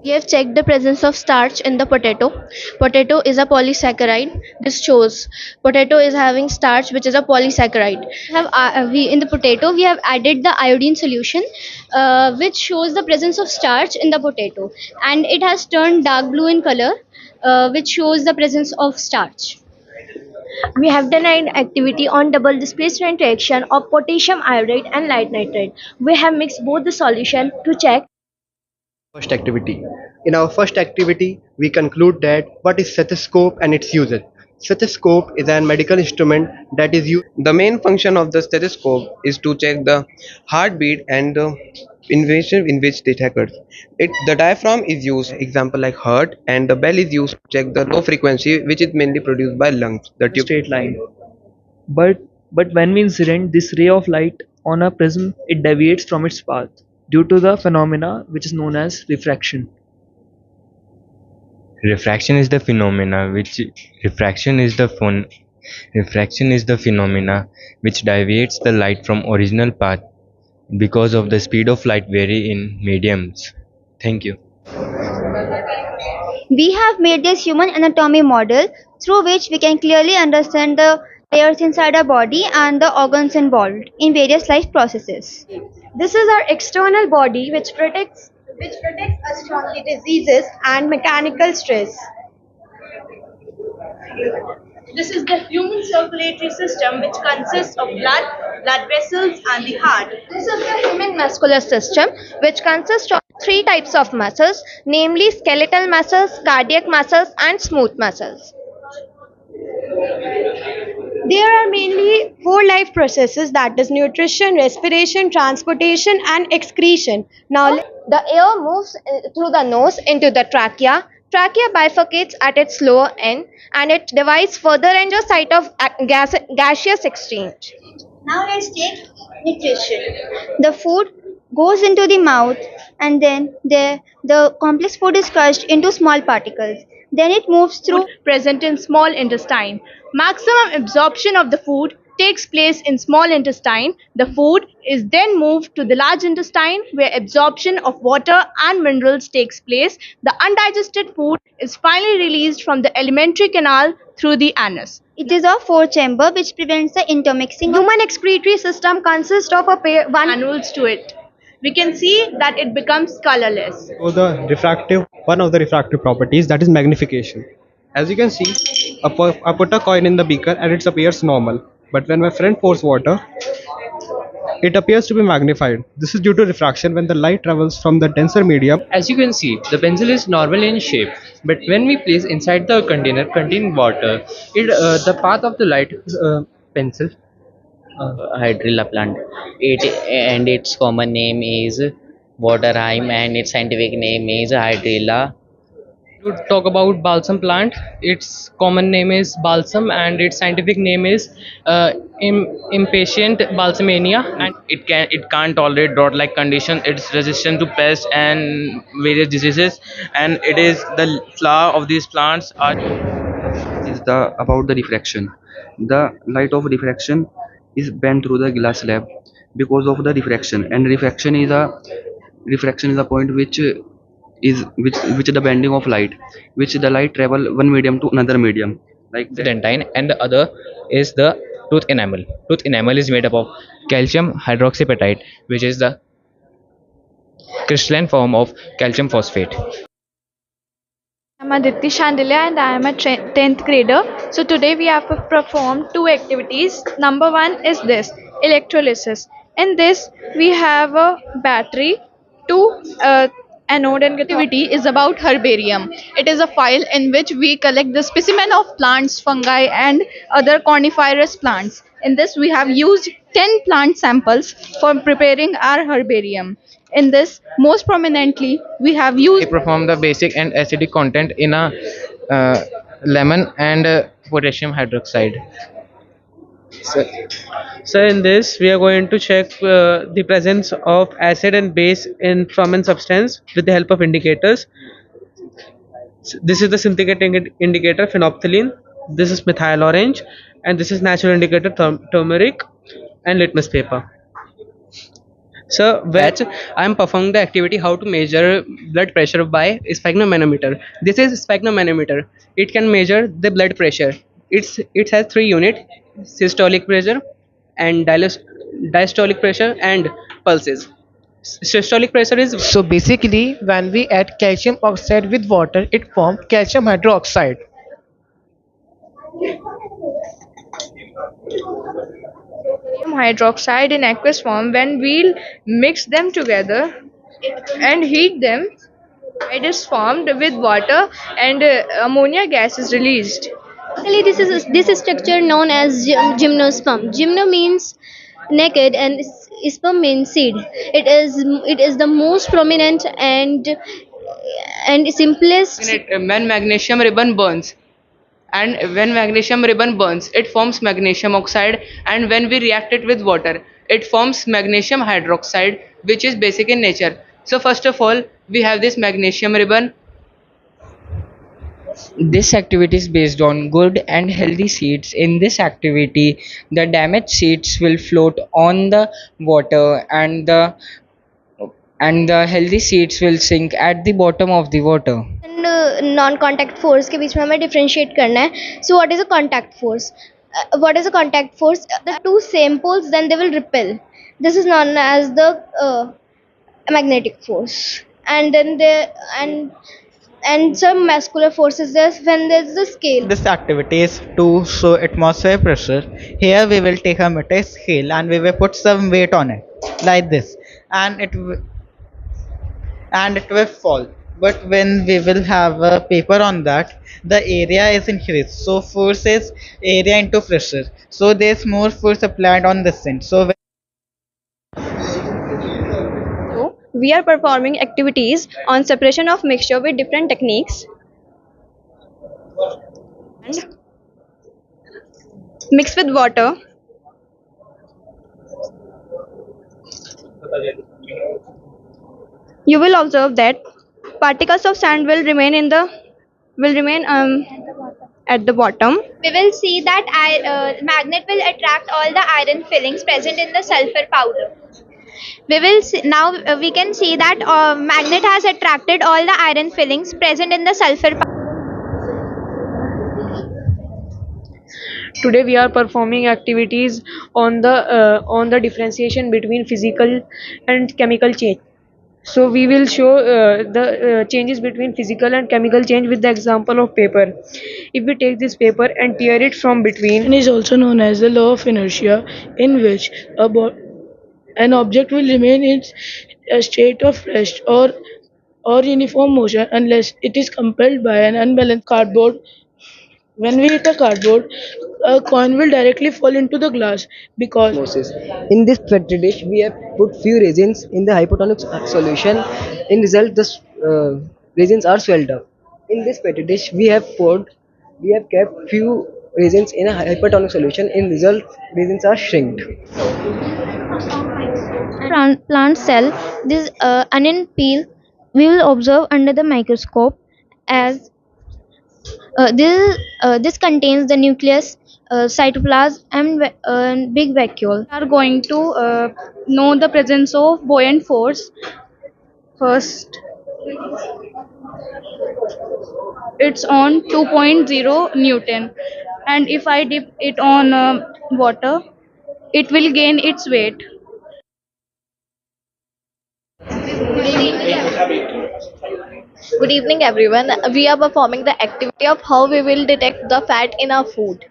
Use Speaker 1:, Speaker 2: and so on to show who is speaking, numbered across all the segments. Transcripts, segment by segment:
Speaker 1: We have checked the presence of starch in the potato. Potato is a polysaccharide. This shows potato is having starch, which is a polysaccharide. We in the potato we have added the iodine solution, which shows the presence of starch in the potato, and it has turned dark blue in color, which shows the presence of starch. We have done an activity on double displacement reaction of potassium iodide and light nitrate. We have mixed both the solution to check.
Speaker 2: First activity. In our first activity, we conclude that what is stethoscope and its uses. Stethoscope is a medical instrument that is used.
Speaker 3: The main function of the stethoscope is to check the heartbeat and the invasion in which it occurs. The diaphragm is used, example like heart, and the bell is used to check the low frequency which is mainly produced by lungs. The tube.
Speaker 4: Straight line. But when we incident this ray of light on a prism, it deviates from its path due to the phenomena which is known as refraction.
Speaker 5: Refraction is the phenomena which refraction is the phon, refraction is the phenomena which deviates the light from original path because of the speed of light vary in mediums. Thank you.
Speaker 1: We have made this human anatomy model through which we can clearly understand the layers inside our body and the organs involved in various life processes. This is our external body which protects us from the diseases and mechanical stress.
Speaker 6: This is the human circulatory system, which consists of blood, blood vessels, and the heart.
Speaker 1: This is the human muscular system, which consists of three types of muscles, namely skeletal muscles, cardiac muscles, and smooth muscles. There are mainly four life processes, that is nutrition, respiration, transportation, and excretion. Now, the air moves through the nose into the trachea. Trachea bifurcates at its lower end and it divides further into a site of gaseous exchange. Now let's take nutrition. The food goes into the mouth and then the complex food is crushed into small particles. Then it moves through.
Speaker 6: Present in small intestine. Maximum absorption of the food takes place in small intestine. The food is then moved to the large intestine where absorption of water and minerals takes place. The undigested food is finally released from the alimentary canal through the anus.
Speaker 1: It is a four chamber which prevents the intermixing. Human excretory system consists of a pair one
Speaker 6: Granules to it. We can see that it becomes colorless.
Speaker 2: So one of the refractive properties, that is magnification. As you can see, I put a coin in the beaker and it appears normal. But when my friend pours water, it appears to be magnified. This is due to refraction when the light travels from the denser medium.
Speaker 7: As you can see, the pencil is normal in shape, but when we place inside the container containing water, the path of the light pencil.
Speaker 8: Hydrilla plant. Its common name is Waterheim and its scientific name is Hydrilla.
Speaker 7: To talk about balsam plant, its common name is balsam and its scientific name is impatient balsamania, and it can't tolerate drought-like condition. It's resistant to pests and various diseases, and it is the flower of these plants are.
Speaker 9: Is the about the refraction. The light of refraction is bent through the glass slab because of the refraction, and refraction is a point which the bending of light, which the light travel one medium to another medium, like that.
Speaker 7: Dentine, and the other is the tooth enamel. Tooth enamel is made up of calcium hydroxyapatite, which is the crystalline form of calcium phosphate.
Speaker 10: I'm Aditi Shandilia and I am a 10th grader. So today we have performed two activities. Number one is this, electrolysis. In this we have a battery, two anode and
Speaker 6: Activity is about herbarium. It is a file in which we collect the specimen of plants, fungi, and other coniferous plants. In this, we have used 10 plant samples for preparing our herbarium. In this, most prominently, we have
Speaker 7: We
Speaker 6: used
Speaker 7: perform the basic and acidic content in a lemon and potassium hydroxide.
Speaker 11: So in this we are going to check the presence of acid and base in ferment substance with the help of indicators. This is the synthetic indicator phenolphthalein, this is methyl orange, and this is natural indicator turmeric and litmus paper. So, which I am performing the activity how to measure blood pressure by sphygmomanometer. This is sphygmomanometer. It can measure the blood pressure. It has three units: systolic pressure, and diastolic pressure, and pulses. Systolic pressure is
Speaker 12: So basically, when we add calcium oxide with water, it forms calcium hydroxide.
Speaker 10: Sodium hydroxide in aqueous form. When we'll mix them together and heat them, it is formed with water and ammonia gas is released.
Speaker 1: Basically, this is structure known as gymnosperm. Gymno means naked and sperm means seed. It is the most prominent and simplest.
Speaker 11: when magnesium ribbon burns, and when magnesium ribbon burns, it forms magnesium oxide, and when we react it with water, it forms magnesium hydroxide, which is basic in nature. So first of all, we have this magnesium ribbon.
Speaker 13: This activity is based on good and healthy seeds. In this activity, the damaged seeds will float on the water, and the healthy seeds will sink at the bottom of the water.
Speaker 1: And non contact force के बीच में हमें differentiate करना है. So what is a contact force? What is a contact force? The two same poles, then they will repel. This is known as the magnetic force. And then and some muscular forces there when there's the scale.
Speaker 12: This activity is to show atmosphere pressure. Here we will take a metal scale and we will put some weight on it like this, and it will fall. But when we will have a paper on that, the area is increased. So force is area into pressure. So there's more force applied on this end. So
Speaker 10: We are performing activities on separation of mixture with different techniques. And mix with water. You will observe that particles of sand will remain at the bottom.
Speaker 1: We will see that magnet will attract all the iron fillings present in the sulfur powder. We will see, now we can see that magnet has attracted all the iron fillings present in the sulfur powder.
Speaker 4: Today we are performing activities on the differentiation between physical and chemical change. So we will show the changes between physical and chemical change with the example of paper. If we take this paper and tear it from between,
Speaker 14: It is also known as the law of inertia, in which an object will remain in a state of rest or uniform motion unless it is compelled by an unbalanced cardboard. When we hit a cardboard, a coin will directly fall into the glass because
Speaker 15: osmosis. In this petri dish, we have put few resins in the hypotonic solution. In result, the resins are swelled up. In this petri dish, we have kept few resins in a hypertonic solution. In result, resins are shrinked.
Speaker 1: Plant cell, this onion peel, we will observe under the microscope as this contains the nucleus, cytoplasm, and big vacuole.
Speaker 6: We are going to know the presence of buoyant force. First, it's on 2.0 Newton, and if I dip it on water, it will gain its weight.
Speaker 16: Good evening, everyone. We are performing the activity of how we will detect the fat in our food.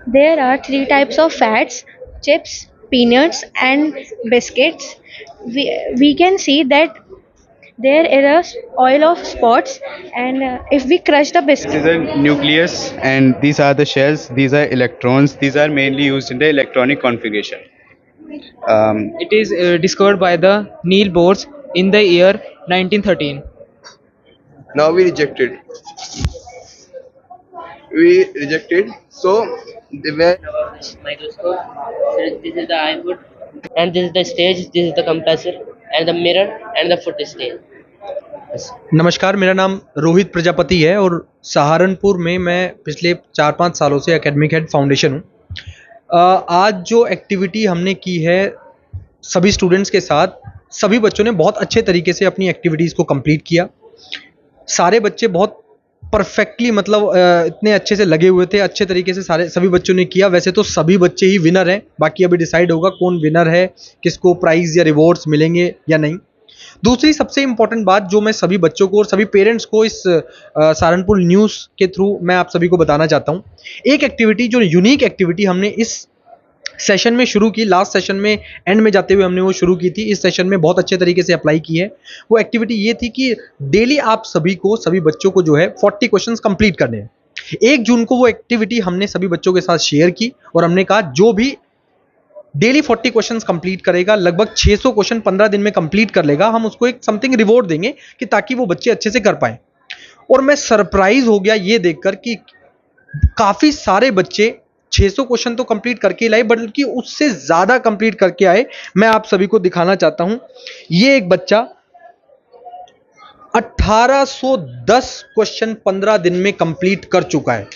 Speaker 1: There are three types of fats: chips, peanuts, and biscuits. We can see that there is oil of spots, and if we crush the
Speaker 17: This
Speaker 1: biscuit.
Speaker 17: is a nucleus, and these are the shells. These are electrons. These are mainly used in the electronic configuration.
Speaker 7: It is discovered by the Niels Bohr in the year 1913.
Speaker 3: Now we reject it. So they were
Speaker 8: Microscope. So this is the input, and this is the stage. This is the compressor, and the mirror, and the foot stage.
Speaker 18: नमस्कार, मेरा नाम रोहित प्रजापति है और सहारनपुर में मैं पिछले 4-5 सालों से एकेडमिक हेड फाउंडेशन हूँ। आज जो एक्टिविटी हमने की है सभी स्टूडेंट्स के साथ सभी बच्चों ने बहुत अच्छे तरीके से अपनी एक्टिविटीज़ को कंप्लीट किया। सारे बच्चे बहुत परफेक्टली मतलब इतने अच्छे से लगे हुए थे, अच्छे तरीके से सभी बच्चों ने किया। वैसे तो सभी बच्चे ही विनर हैं, बाकी अभी डिसाइड होगा कौन विनर है, किसको प्राइज़ या रिवॉर्ड्स मिलेंगे या नहीं। दूसरी सबसे इम्पॉर्टेंट बात जो मैं सभी बच्चों को और सभी पेरेंट्स को इस सहारनपुर न्यूज़ के थ्रू मैं आप सभी को बताना चाहता हूँ, एक एक्टिविटी जो यूनिक एक्टिविटी हमने इस सेशन में शुरू की, लास्ट सेशन में एंड में जाते हुए हमने वो शुरू की थी, इस सेशन में बहुत अच्छे तरीके से अप्लाई की है। वो एक्टिविटी ये थी कि डेली आप सभी बच्चों को जो है 40 क्वेश्चंस कंप्लीट करने हैं। 1 जून को वो एक्टिविटी हमने सभी बच्चों के साथ शेयर की और हमने कहा जो भी डेली 40 क्वेश्चंस कंप्लीट करेगा, लगभग 600 क्वेश्चन 15 दिन में कंप्लीट कर लेगा, हम उसको एक समथिंग रिवॉर्ड देंगे कि ताकि वो बच्चे अच्छे से कर पाए। और मैं सरप्राइज हो गया ये देखकर कि काफी सारे बच्चे 600 क्वेश्चन तो कंप्लीट करके लाए, बल्कि उससे ज्यादा कंप्लीट करके आए। मैं आप सभी को दिखाना चाहता हूं, ये एक बच्चा 1810 क्वेश्चन 15 दिन में कंप्लीट कर चुका है।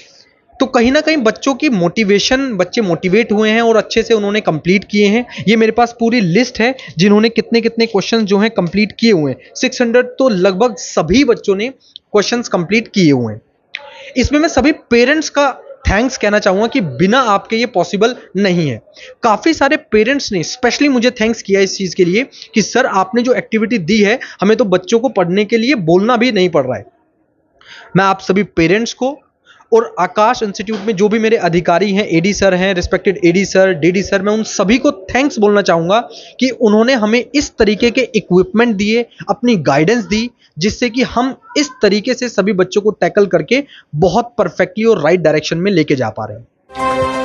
Speaker 18: तो कहीं ना कहीं बच्चों की मोटिवेशन, बच्चे मोटिवेट हुए हैं और अच्छे से उन्होंने कंप्लीट किए हैं। ये मेरे पास पूरी लिस्ट है जिन्होंने कितने कितने क्वेश्चन जो हैं कंप्लीट किए हुए हैं। 600 तो लगभग सभी बच्चों ने क्वेश्चंस कंप्लीट किए हुए हैं। इसमें मैं सभी पेरेंट्स का थैंक्स कहना चाहूंगा कि बिना आपके ये पॉसिबल नहीं है। काफी सारे पेरेंट्स ने स्पेशली मुझे थैंक्स किया इस चीज के लिए कि सर आपने जो एक्टिविटी दी है हमें तो बच्चों को पढ़ने के लिए बोलना भी नहीं पड़ रहा है। मैं आप सभी पेरेंट्स को और आकाश इंस्टीट्यूट में जो भी मेरे अधिकारी हैं, एडी सर हैं, respected AD sir, DD sir, मैं उन सभी को थैंक्स बोलना चाहूंगा कि उन्होंने हमें इस तरीके के इक्विपमेंट दिए, अपनी गाइडेंस दी, जिससे कि हम इस तरीके से सभी बच्चों को टैकल करके बहुत परफेक्टली और राइट डायरेक्शन में लेके जा पा रहे हैं।